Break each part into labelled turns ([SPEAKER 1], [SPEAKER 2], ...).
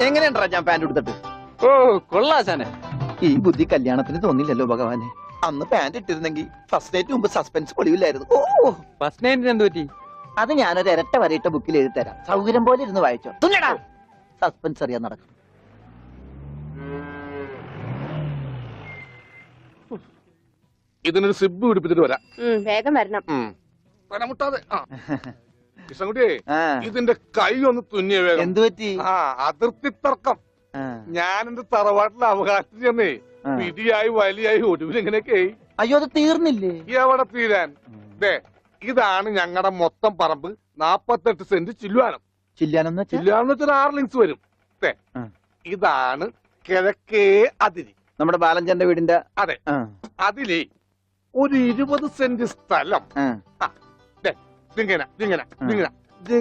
[SPEAKER 1] എങ്ങനെയുണ്ടാ ഞാൻ പാന്റ് എടുത്തിട്ട്?
[SPEAKER 2] ഓ കൊള്ളാശാനെ.
[SPEAKER 1] ഈ ബുദ്ധി കല്യാണത്തിന് തോന്നില്ലല്ലോ ഭഗവാനെ. അന്ന് പാന്റ് ഇട്ടിരുന്നെങ്കിൽ ഫസ്റ്റ് നൈറ്റ് മുമ്പ് സസ്പെൻസ് പൊളിവില്ലായിരുന്നു. ഓ
[SPEAKER 2] ഫസ്റ്റ് നൈറ്റിന് എന്ത് പറ്റി?
[SPEAKER 1] അത് ഞാനൊരു ഇരട്ട വരയിട്ട ബുക്കിൽ എഴുതി തരാം. സൗകര്യം പോലെ ഇരുന്ന് വായിച്ചോ. തുന്നടാ സസ്പെൻസ് അറിയാൻ നടക്കും.
[SPEAKER 3] ഇതിനൊരു സിബ് പിടിപ്പിച്ചിട്ട് വരാം.
[SPEAKER 4] വേഗം വരണം.
[SPEAKER 3] മുട്ടാതെ കൃഷ്ണൻകുട്ടിയെ ഇതിന്റെ കൈ ഒന്ന് തുന്നിയ വേഗം.
[SPEAKER 1] എന്ത് പറ്റി?
[SPEAKER 3] അതിർത്തി തർക്കം. ഞാൻ എന്റെ തറവാട്ടിലെ അവകാശം ചെന്നേ പിടിയായി വലിയായി ഒടുവിൽ ഇങ്ങനെയൊക്കെ.
[SPEAKER 1] അയ്യോ അത് തീർന്നില്ലേ?
[SPEAKER 3] എവിടെ തീരാൻ? ഇതാണ് ഞങ്ങളുടെ മൊത്തം പറമ്പ്. 48 സെന്റ് ചില്ലുവാനം.
[SPEAKER 1] ചില്ലാനെന്ന്
[SPEAKER 3] ചില്ലുവാനം വെച്ചാൽ 6 ലിങ്സ് വരും. ഇതാണ് കിഴക്കേ അതിരി.
[SPEAKER 1] നമ്മുടെ ബാലഞ്ചന്റെ വീടിന്റെ.
[SPEAKER 3] അതെ. അതിലേ ഒരു 20 സെന്റ് സ്ഥലം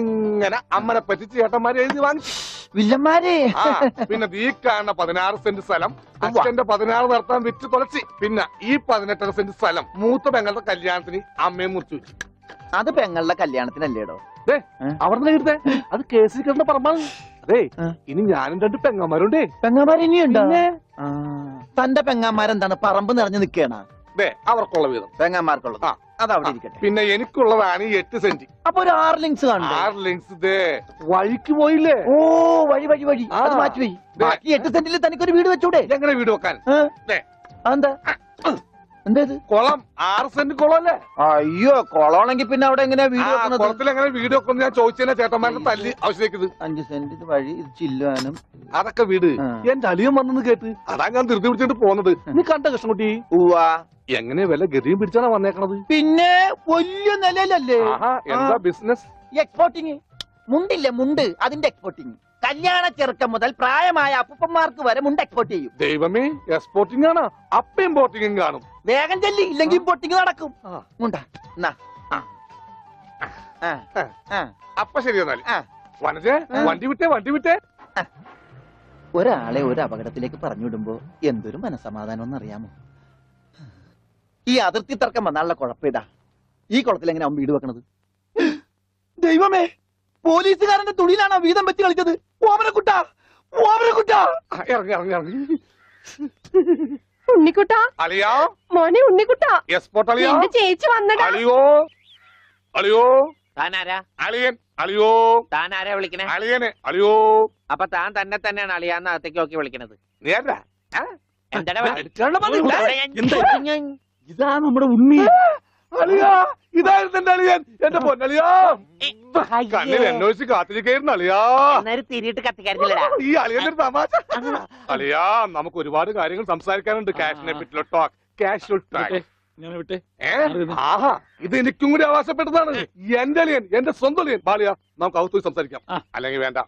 [SPEAKER 3] ഇങ്ങനെ അമ്മനെ പറ്റി ചേട്ടന്മാരെ എഴുതി വാങ്ങിച്ചു.
[SPEAKER 1] വില്ലന്മാരെ.
[SPEAKER 3] പിന്നെ ഈ കാണുന്ന 16 സെന്റ് സ്ഥലം അച്ഛന്റെ 16 നടത്താൻ വിറ്റ് തുളച്ചി. പിന്നെ ഈ 18 സെന്റ് സ്ഥലം മൂത്ത പെങ്ങളുടെ കല്യാണത്തിന് അമ്മയെ മുറിച്ചു വെച്ചു.
[SPEAKER 1] അത് പെങ്ങളുടെ കല്യാണത്തിനല്ലേടോ?
[SPEAKER 3] അവിടെ കിട്ടേ അത് കേസിൽ കിട്ടുന്ന പറമ്പാണ്. അതെ ഇനി ഞാനും 2 പെങ്ങന്മാരുണ്ടേ.
[SPEAKER 1] പെങ്ങന്മാർ ഇനിയുണ്ടോ? തന്റെ പെങ്ങന്മാരെന്താണ് പറമ്പ് നിറഞ്ഞു നിൽക്കണ?
[SPEAKER 3] അവർക്കുള്ള വീതം
[SPEAKER 1] പെങ്ങന്മാർക്കുള്ളത് അത് അവിടെ ഇരിക്കട്ടെ.
[SPEAKER 3] പിന്നെ എനിക്കുള്ളതാണ് 8 സെന്റ്.
[SPEAKER 1] അപ്പൊ ഒരു 6 ലിങ്സ് കാണും.
[SPEAKER 3] 6 ലിങ്സ് വഴിക്ക് പോയില്ലേ?
[SPEAKER 1] ഓ വഴി വഴി വഴി അത് മാറ്റി പോയി. ബാക്കി 8 സെന്റിൽ തനിക്കൊരു വീട് വെച്ചൂടെ?
[SPEAKER 3] എങ്ങനെ വീട് വെക്കാൻ?
[SPEAKER 1] എന്താ എന്താ
[SPEAKER 3] കുളം? 6 സെന്റ് കുളം അല്ലേ?
[SPEAKER 1] അയ്യോ കുളമാണെങ്കിൽ പിന്നെ അവിടെ എങ്ങനെയാ വീട് വെക്കുന്നത്?
[SPEAKER 3] കുളത്തിൽ എങ്ങനെ വീട് വെക്കുന്നു ഞാൻ ചോദിച്ചതിനെ ചേട്ടന്മാരുടെ തല്ലി ആവശ്യത്തേക്ക്.
[SPEAKER 1] 5 സെന്റ് ഇത് വഴി ഇത് ചില്ലുവാനും
[SPEAKER 3] അതൊക്കെ വീട്. എന്റെ അളിയൻ വന്നെന്ന് കേട്ട് അതാ ഞാൻ ധൃതി പിടിച്ചിട്ട് പോന്നത്. നീ കണ്ട കൃഷ്ണൻകുട്ടി? എങ്ങനെ വല്ല ഗതിയും പിടിച്ചാണ് വന്നേക്കണത്?
[SPEAKER 1] പിന്നെ വലിയ നിലയിലല്ലേ?
[SPEAKER 3] എന്താ ബിസിനസ്?
[SPEAKER 1] എക്സ്പോർട്ടിങ്. മുണ്ടില്ലേ മുണ്ട്, അതിന്റെ എക്സ്പോർട്ടിങ്. കല്യാണ ചെറുക്കം മുതൽ പ്രായമായ അപ്പൂപ്പന്മാർക്ക് വരെ മുണ്ട് എക്സ്പോർട്ട് ചെയ്യും.
[SPEAKER 3] ദൈവമേ, എക്സ്പോർട്ടിംഗ് ആണ്. അപ്പ ഇമ്പോർട്ടിംഗും കാണും.
[SPEAKER 1] വേഗം ചെല്ലി, ഇല്ലെങ്കിൽ ഇമ്പോർട്ടിംഗ് നടക്കും.
[SPEAKER 3] അപ്പ ശരി എന്നാൽ വനജേ വണ്ടി വിട്ടേ.
[SPEAKER 1] ഒരാളെ ഒരു അപകടത്തിലേക്ക് പറഞ്ഞുവിടുമ്പോ എന്തൊരു മനസമാധാനം എന്നറിയാമോ? ഈ അതിർത്തി തർക്കം വന്നാലുള്ള കുഴപ്പമിതാ. ഈ കുളത്തിൽ എങ്ങനെ അവൻ വീട് വെക്കണത്? ദൈവമേ, പോലീസുകാരന്റെ തുണിയിലാണോ വീതം വെച്ച് കളിച്ചത്? ഓമനക്കുട്ട
[SPEAKER 3] ഇറങ്ങി
[SPEAKER 4] ഉണ്ണിക്കുട്ടാ,
[SPEAKER 3] അളിയാ
[SPEAKER 4] മോനെ ഉണ്ണിക്കുട്ടാ,
[SPEAKER 3] എക്സ്പോർട്ട് അളിയാ.
[SPEAKER 4] എന്റെ ചേച്ചി വന്നടാ.
[SPEAKER 3] അളിയോ
[SPEAKER 5] താനാരാ?
[SPEAKER 3] അളിയൻ. അളിയോ
[SPEAKER 5] താനാരാ വിളിക്കണേ?
[SPEAKER 3] അളിയനെ. അളിയോ
[SPEAKER 5] അപ്പൊ താൻ തന്നെ തന്നെയാണ് അളിയാന്ന് അകത്തേക്ക് നോക്കി വിളിക്കണത്?
[SPEAKER 3] നീ ആരാ?
[SPEAKER 2] ഇതാ നമ്മുടെ ഉണ്ണി.
[SPEAKER 3] അളിയാ, ഇതായിരുന്നു എന്റെ അളിയൻ. എന്റെ പൊന്നളിയാ, കണ്ണിൽ എന്നോച്ച് കാത്തിരിക്കായിരുന്നു അളിയാ.
[SPEAKER 5] തിരിയിട്ട് കത്തിക്കാരില്ലടാ
[SPEAKER 3] ഈ അളിയന്റെ ഒരു തമാശ. അളിയാ, നമുക്ക് ഒരുപാട് കാര്യങ്ങൾ സംസാരിക്കാനുണ്ട്. കാഷിനെ പറ്റിയുള്ള ടോക്ക്, കാഷ്വൽ ടോക്ക്. ആഹാ, ഇത് എനിക്കും കൂടി അവകാശപ്പെട്ടതാണ്. എന്റെ അളിയൻ, എന്റെ സ്വന്തം അളിയൻ. ബാലിയ, നമുക്ക് അകത്തുപോയി സംസാരിക്കാം. അല്ലെങ്കിൽ വേണ്ട,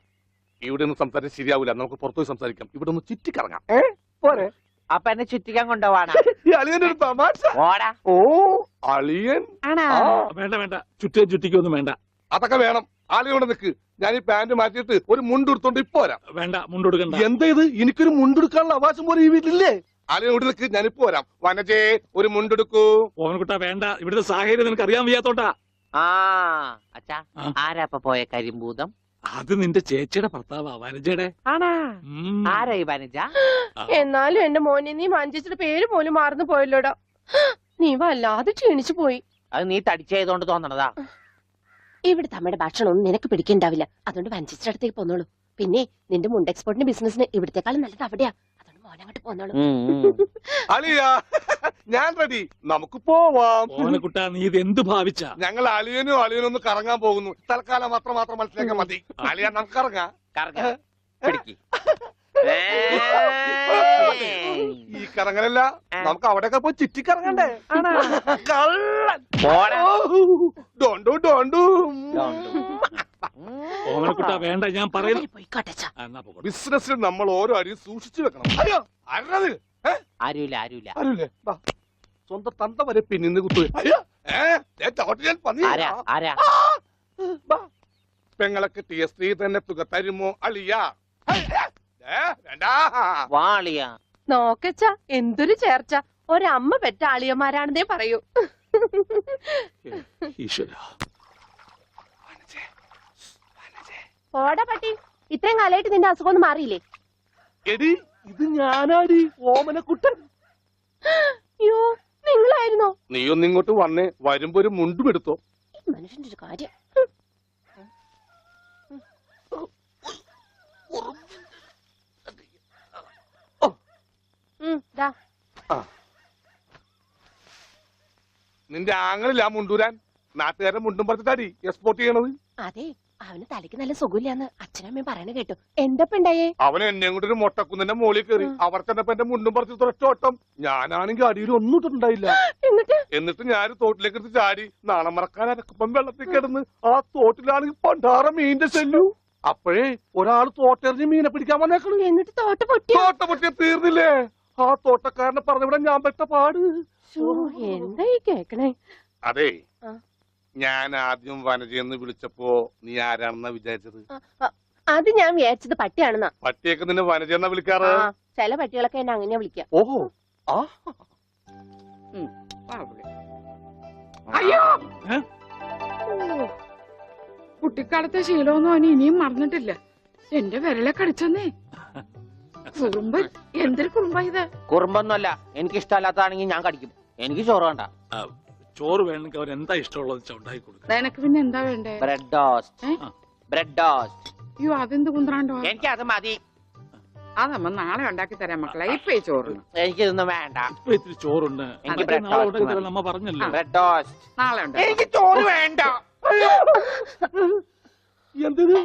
[SPEAKER 3] ഇവിടെ നിന്ന് സംസാരിച്ച് ശരിയാവില്ല. നമുക്ക് പുറത്തുപോയി സംസാരിക്കാം. ഇവിടെ ഒന്ന് ചുറ്റിക്കറങ്ങാം. പോരെ?
[SPEAKER 5] അപ്പൊ എന്നെ ചുറ്റിക്കാൻ കൊണ്ടുപോവാണ്.
[SPEAKER 3] ഈ അളിയന്റെ ഒരു തമാശ. ഓ അളിയൻ.
[SPEAKER 2] വേണ്ട ചുറ്റിക്കൊന്നും വേണ്ട.
[SPEAKER 3] അതൊക്കെ വേണം. ആളിയോടെ നിൽക്ക്. ഞാൻ ഈ പാന്റ് മാറ്റിയിട്ട് ഒരു മുണ്ടെടുത്തോണ്ട് ഇപ്പൊ വരാം.
[SPEAKER 2] വേണ്ട, മുണ്ടെടുക്കണ്ട.
[SPEAKER 3] എന്താ ഇത്? എനിക്കൊരു മുണ്ടെടുക്കാനുള്ള അവകാശം പോലെ ഈ വീട്ടിലില്ലേ? ആളിയോട് നിൽക്ക്, ഞാനിപ്പോ വരാം. വനജേ, ഒരു മുണ്ടെടുക്കൂ.
[SPEAKER 2] ഓമനക്കുട്ടാ വേണ്ട, ഇവിടുത്തെ സാഹചര്യം നിനക്ക് അറിയാൻ വയ്യാത്തോട്ടാ.
[SPEAKER 5] അച്ഛാ, ആരാ അപ്പൊ പോയ കരിമ്പൂതം?
[SPEAKER 2] അത് നിന്റെ ചേച്ചിയുടെ ഭർത്താവാ, വനജയുടെ.
[SPEAKER 5] ആരാ ഈ വനജ?
[SPEAKER 4] എന്നാലും എന്റെ മോനെ നീ മഞ്ചേച്ചിയുടെ പേര് പോലും മാറുന്നു പോയല്ലോടാ. നീ വല്ലാതെ ക്ഷീണിച്ചു പോയി.
[SPEAKER 5] അത് നീ തടിച്ചതുകൊണ്ട് തോന്നണതാ.
[SPEAKER 4] ഇവിടുത്തെ അമ്മയുടെ ഭക്ഷണം ഒന്നും നിനക്ക് പിടിക്കണ്ടാവില്ല. അതുകൊണ്ട് മഞ്ചേച്ചിയുടെ അടുത്തേക്ക് പോന്നോളൂ. പിന്നെ നിന്റെ മുണ്ട് എക്സ്പോർട്ടിന്റെ ബിസിനസിന് ഇവിടത്തെക്കാളും നല്ലത് അവിടെയാ. അതുകൊണ്ട് മോനങ്ങോട്ട് പോന്നോളൂ.
[SPEAKER 3] അളിയാ, ഞാൻ റെഡി. നമുക്ക് പോവാം.
[SPEAKER 2] ഓമനക്കുട്ടാ, നീ ഇത് എന്ത് ഭാവിച്ച?
[SPEAKER 3] ഞങ്ങൾ അളിയനും ഒന്ന് കറങ്ങാൻ പോകുന്നു. തൽക്കാലം മാത്രം മനസ്സിലാക്കാൻ മതി. അളിയാ, നമുക്ക് ഇറങ്ങാം. ഈ കറങ്ങലല്ല, നമുക്ക് അവിടെയൊക്കെ പോയി ചുറ്റിക്കറങ്ങണ്ടേ?
[SPEAKER 2] ഓമനക്കുട്ടാ വേണ്ട, ഞാൻ പറയുന്നു.
[SPEAKER 3] ബിസിനസ്സിൽ നമ്മൾ ഓരോ അരിയും സൂക്ഷിച്ചു വെക്കണം. അയ്യോ,
[SPEAKER 5] ആരുമില്ല.
[SPEAKER 3] സ്വന്തം തന്ത വരെ പിന്നിന്ന് കുത്തു. പെങ്ങളൊക്കെ സ്ത്രീ തന്നെ തുക തരുമോ അളിയാ?
[SPEAKER 4] നോക്കച്ച, എന്തൊരു ചേർച്ച. ഒരമ്മ പെറ്റ ആളിയന്മാരാണെന്നേ പറയൂ.
[SPEAKER 2] ഈശ്വര,
[SPEAKER 4] ഓടാ പട്ടി, ഇത്രയും കാലമായിട്ട് നിന്റെ അസുഖം ഒന്നും മാറിയില്ലേ?
[SPEAKER 3] എടി ഇത് ഞാനാടി ഓമനക്കുട്ടൻ.
[SPEAKER 4] അയ്യോ, നിങ്ങളായിരുന്നോ?
[SPEAKER 3] നീ ഒന്നിങ്ങോട്ട് വന്നേ, വരുമ്പോ ഒരു മുണ്ടും എടുത്തോ.
[SPEAKER 4] ഈ മനുഷ്യന്റെ ഒരു കാര്യം. ദാ.
[SPEAKER 3] നിന്റെ ആങ്ങളില്ല മുണ്ടൂരാൻ. നാട്ടുകാരെ മുണ്ടും പറിച്ചിട്ടാടി എക്സ്പോർട്ട് ചെയ്യണത്.
[SPEAKER 4] അതെ, അവന് തലയ്ക്ക് നല്ല സുഖമില്ലാന്ന് അച്ഛനമ്മയും പറയണ കേട്ടു. എന്തപ്പ ഉണ്ടായേ?
[SPEAKER 3] അവൻ എന്നെ കൊണ്ട് ഒരു മൊട്ടക്കുന്നിന്റെ മോളിൽ കയറി. അവർ ചെന്നപ്പോ എന്റെ മുണ്ടും പറിച്ച് ഒറ്റ ഓട്ടം. ഞാനാണെങ്കിൽ അടിയിൽ ഒന്നും ഇട്ടിട്ടുണ്ടായില്ല. എന്നിട്ട് ഞാൻ തോട്ടിലേക്ക് എടുത്ത് ചാടി. നാണം മറക്കാൻ അരക്കപ്പം വെള്ളത്തിൽ കിടന്ന് ആ തോട്ടിലാണെങ്കിൽ പണ്ടാറ മീനിന്റെ ചെല്ലു. അപ്പോഴേ ഒരാൾ തോട്ടെറിഞ്ഞ് മീനെ പിടിക്കാൻ വന്നേക്കണു.
[SPEAKER 4] എന്നിട്ട് തോട്ട പൊട്ടി.
[SPEAKER 3] തോട്ട പൊട്ടിയ തീർന്നില്ലേ? ആ തോട്ടക്കാരനെ പറഞ്ഞവിടെ ഞാൻ പെട്ട പാട്.
[SPEAKER 4] എന്തായി കേക്കണേ?
[SPEAKER 3] അതെ,
[SPEAKER 4] ആ.
[SPEAKER 3] ഞാൻ ആദ്യം വനജയെന്ന് വിളിച്ചപ്പോ നീ ആരാണെന്നാ വിചാരിച്ചത്?
[SPEAKER 4] അത് ഞാൻ വിചാരിച്ചത് പട്ടിയാണെന്നാ.
[SPEAKER 3] പട്ടിയൊക്കെ നിന്നെ വനജയെന്നാ വിളിക്കാറ്?
[SPEAKER 4] ചില പട്ടികളൊക്കെ എന്നെ അങ്ങനെയാ വിളിക്കാം.
[SPEAKER 3] ഓഹോ, ആ
[SPEAKER 6] അയ്യോ, കുട്ടിക്കാലത്തെ ശീലമൊന്നും അവന് ഇനിയും മറന്നിട്ടില്ല. എന്റെ വിരലെ കടിച്ചെന്നേ. കുറുമ്പ്, എന്തൊരു കുറുമ്പാ ഇത്?
[SPEAKER 5] കുറുമ്പൊന്നുമല്ല, എനിക്ക് ഇഷ്ടമല്ലാത്തതാണെങ്കിൽ ഞാൻ കടിക്കും. എനിക്ക് ചോറ് വേണ്ട.
[SPEAKER 2] ചോറ് വേണമെങ്കിൽ അവർ എന്താ ഇഷ്ടമുള്ളത് ഉണ്ടാക്കി കൊടുക്കും.
[SPEAKER 6] നിനക്ക് പിന്നെ എന്താ വേണ്ടേ?
[SPEAKER 5] Bread toast. Bread toast.
[SPEAKER 6] അയ്യോ, അതെന്ത് കുന്ത്രാണ്ടോ?
[SPEAKER 5] എനിക്ക് അത് മതി.
[SPEAKER 6] അതമ്മ നാളെ ഉണ്ടാക്കി തരാം മക്കളെ. ഇപ്പൊ ഈ ചോറ്
[SPEAKER 5] എനിക്കിതൊന്നും വേണ്ട.
[SPEAKER 2] ഇപ്പൊ ഇത്തിരി ചോറുണ്ട്.
[SPEAKER 5] എനിക്ക്
[SPEAKER 2] അതൊക്കെ നാളെ ഉണ്ടാക്കി തരാം നമ്മ പറഞ്ഞല്ലോ.
[SPEAKER 5] Bread toast.
[SPEAKER 6] നാളെ ഉണ്ടാക്കി.
[SPEAKER 5] എനിക്ക് ചോറ് വേണ്ട.
[SPEAKER 3] എന്തിന്?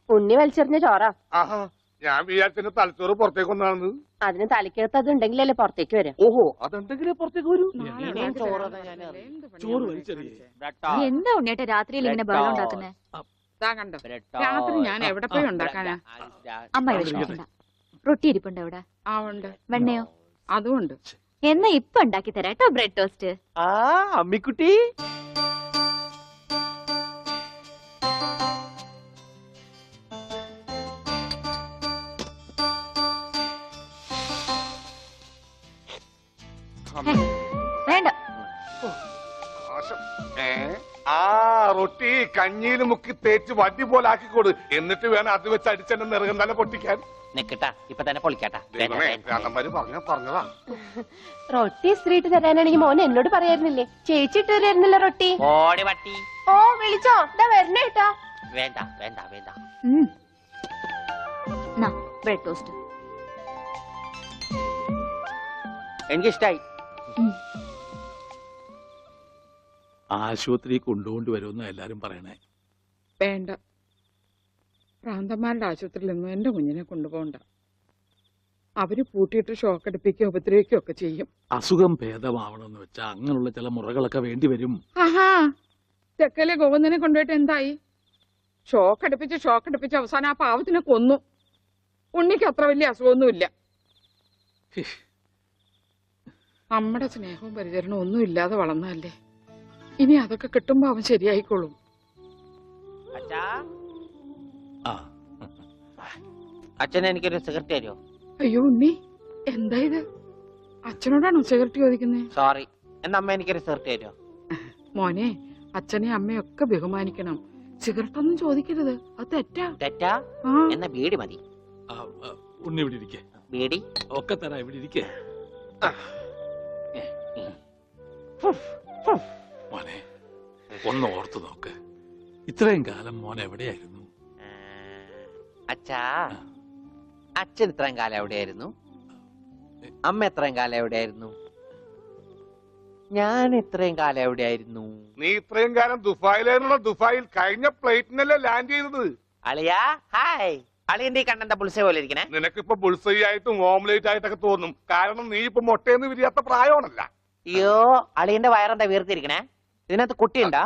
[SPEAKER 4] ഉണ്ണി വലിച്ചെറിഞ്ഞ ചോറാ.
[SPEAKER 3] ആഹാ, ഞാൻ വിചാരിച്ചെന്റെ തലച്ചോറ് പുറത്തേക്ക് വന്നാണ്.
[SPEAKER 4] അതിന് തലയ്ക്കകത്ത് അത് ഉണ്ടെങ്കിലല്ലേ പുറത്തേക്ക് വരാം.
[SPEAKER 3] ഓഹോ, അതെന്തെങ്കിലും പുറത്തേക്ക് വരൂ.
[SPEAKER 6] നാളെ
[SPEAKER 5] ഇനിയും
[SPEAKER 6] ഉണ്ടാക്കി
[SPEAKER 5] ചോറ്
[SPEAKER 6] തരാം
[SPEAKER 5] ഞാൻ
[SPEAKER 6] മക്കളെ. എന്ത് പണിയാ
[SPEAKER 2] ചോറ്
[SPEAKER 6] നിങ്ങൾ
[SPEAKER 2] വലിച്ചെറിയേ.
[SPEAKER 6] കാണിച്ചേ?
[SPEAKER 5] Bread toast.
[SPEAKER 7] എന്താ ഉണ്ണിയേട്ടാ രാത്രിയിൽ ഇങ്ങനെ ബഹളം ഉണ്ടാക്കുന്നേ?
[SPEAKER 6] ദാ കണ്ടോ,
[SPEAKER 5] ബ്രെഡ്
[SPEAKER 6] രാത്രി
[SPEAKER 5] ടോസ്റ്റ്.
[SPEAKER 6] ഞാൻ എവിടെ പോയി ഉണ്ടാക്കാനാ?
[SPEAKER 7] അമ്മ വിഷമിക്കണ്ട. റൊട്ടി ഇരിപ്പുണ്ട് അവിടെ.
[SPEAKER 6] ആ ഉണ്ട്,
[SPEAKER 7] വെണ്ണയോ?
[SPEAKER 6] അതുമുണ്ട്.
[SPEAKER 7] എന്നാ ഇപ്പൊ ഉണ്ടാക്കി തരാം കേട്ടോ ബ്രെഡ് ടോസ്റ്റ്.
[SPEAKER 5] ആ അമ്മിക്കുട്ടി,
[SPEAKER 7] വേണ്ട.
[SPEAKER 3] ആ റൊട്ടി കഞ്ഞിയിൽ മുക്കി തേച്ച് വടി പോലെ ആക്കിക്കൊടു. എന്നിട്ട് വേണം അത് വെച്ച് അടിച്ചെന്നെ നിറകം തന്നെ പൊട്ടിക്കാൻ.
[SPEAKER 5] നിക്കട്ടാ, ഇപ്പൊ തന്നെ പൊളിക്കട്ടാ.
[SPEAKER 3] ദൈവമേ, ഭ്രാന്തന്മാര് പറഞ്ഞതാ.
[SPEAKER 4] റൊട്ടി സ്ത്രീട്ട് തരാനാണെങ്കിൽ മോൻ എന്നോട് പറയായിരുന്നില്ലേ? ചേച്ചി ഇട്ട് തരായിരുന്നല്ലോ റൊട്ടി.
[SPEAKER 5] ഓടി പട്ടി.
[SPEAKER 4] ഓ, വിളിച്ചോ? ഇതാ വരണേട്ടാ.
[SPEAKER 5] വേണ്ട വേണ്ട വേണ്ട.
[SPEAKER 7] Bread toast.
[SPEAKER 5] എനിക്കിഷ്ടായി.
[SPEAKER 2] ആശുപത്രി കൊണ്ടുകൊണ്ട് വരുമെന്ന് എല്ലാരും പറയണേ.
[SPEAKER 6] വേണ്ട, ഭ്രാന്തന്മാരുടെ ആശുപത്രിയിൽ നിന്നും എന്റെ കുഞ്ഞിനെ കൊണ്ടുപോകണ്ട. അവര് പൂട്ടിയിട്ട് ഷോക്ക് അടിപ്പിക്കുകയോ ഉപദ്രവിക്കുകയോ ഒക്കെ ചെയ്യും.
[SPEAKER 2] അസുഖം ഭേദമാവണമെന്ന് വെച്ചാ അങ്ങനെയുള്ള ചില മുറകളൊക്കെ വേണ്ടി വരും.
[SPEAKER 6] ആഹാ, തെക്കലെ ഗോവിന്ദനെ കൊണ്ടുപോയിട്ട് എന്തായി? ഷോക്ക് അടുപ്പിച്ച് അവസാനം ആ പാവത്തിനെ കൊന്നു. ഉണ്ണിക്ക് അത്ര വലിയ അസുഖമൊന്നുമില്ല. നമ്മുടെ സ്നേഹവും പരിചരണവും ഒന്നും ഇല്ലാതെ വളർന്നതല്ലേ. ഇനി അതൊക്കെ കിട്ടുമ്പോ അവൻ ശരിയായിക്കോളും.
[SPEAKER 5] അച്ഛാ,
[SPEAKER 2] ആ,
[SPEAKER 5] അച്ഛൻ എനിക്കൊരു സിഗരറ്റ് തരുമോ?
[SPEAKER 6] അയ്യോ ഉണ്ണി, എന്താ ഇത്? അച്ഛനോടാണോ സിഗരറ്റ് ചോദിക്കുന്നേ?
[SPEAKER 5] സോറി, എന്നാ അമ്മ എനിക്കൊരു സിഗരറ്റ് തരുമോ?
[SPEAKER 6] മോനെ, അച്ഛനെ അമ്മയൊക്കെ ബഹുമാനിക്കണം. സിഗരറ്റ് ഒന്നും ചോദിക്കരുത്, അത് തെറ്റാ.
[SPEAKER 5] തെറ്റാ?
[SPEAKER 6] ആ,
[SPEAKER 5] എന്നാ ബീഡി മതി.
[SPEAKER 2] ഉണ്ണി ഇവിടെ ഇരിക്കേ.
[SPEAKER 5] ബീഡി
[SPEAKER 2] ഒക്കെ തരാം, ഇവിടെ ഇരിക്കേ. മോനെ, ഒന്ന് ഓർത്തു നോക്ക്. ഇത്രയും കാലം മോൻ എവിടെയായിരുന്നു?
[SPEAKER 5] അച്ഛാ, അച്ഛൻ ഇത്രയും കാലം എവിടെയായിരുന്നു? അമ്മ എത്രയും കാലം എവിടെയായിരുന്നു? ഞാൻ ഇത്രയും കാലം എവിടെയായിരുന്നു?
[SPEAKER 3] നീ ഇത്രയും കാലം ദുബായിലായിരുന്നുള്ള. ദുബായിൽ കഴിഞ്ഞ പ്ലേറ്റിനല്ലേ ലാൻഡ് ചെയ്തത്.
[SPEAKER 5] അളിയാ, ഹായ്. അളിയന്റെ ഈ കണ്ണെന്താ പുളിസ പോലെ ഇരിക്കണേ?
[SPEAKER 3] നിനക്കിപ്പോ ബുൾസൈ ആയിട്ടും ഓംലേറ്റ് ആയിട്ടൊക്കെ തോന്നും. കാരണം നീ ഇപ്പൊ മുട്ടയെന്ന് വിരിയാത്ത പ്രായമാണല്ല.
[SPEAKER 5] അയ്യോ, അളിയന്റെ വയറെന്താ വീർത്തിരിക്കണേ? ഇതിനകത്ത് കുട്ടിയുണ്ടാ?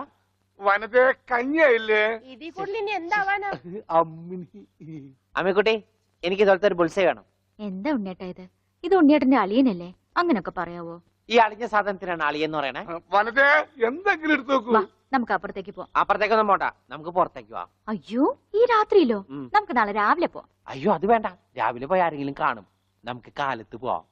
[SPEAKER 3] വനജ കഞ്ഞിയായില്ലേ?
[SPEAKER 4] ഇതിൽ കൂടുതൽ ഇനി എന്താവാനാ?
[SPEAKER 5] അമ്മിക്കുട്ടി, എനിക്ക് ഇതുപോലത്തെ ഒരു ബുൾസൈ വേണം.
[SPEAKER 7] എന്താ ഉണ്ണിയേട്ടാ ഇത്? ഇത് ഉണ്ണിയേട്ടന്റെ അളിയനല്ലേ? അങ്ങനൊക്കെ പറയാവോ?
[SPEAKER 5] ഈ അളിഞ്ഞ സാധനത്തിനാണ് അളിയെന്ന് പറയണേ.
[SPEAKER 3] വനജ എന്തെങ്കിലും എടുത്തു നോക്കൂ.
[SPEAKER 7] വാ, നമുക്ക് അപ്പുറത്തേക്ക് പോവാം.
[SPEAKER 5] അപ്പുറത്തേക്കൊന്നും പോണ്ട, നമുക്ക് പുറത്തേക്ക് പോവാം.
[SPEAKER 7] അയ്യോ, ഈ രാത്രിയിലോ?
[SPEAKER 5] ഉം.
[SPEAKER 7] നമുക്ക് നാളെ രാവിലെ പോവാം.
[SPEAKER 5] അയ്യോ, അത് വേണ്ട. രാവിലെ പോയി ആരെങ്കിലും കാണും. നമുക്ക് കാലത്ത് പോവാം.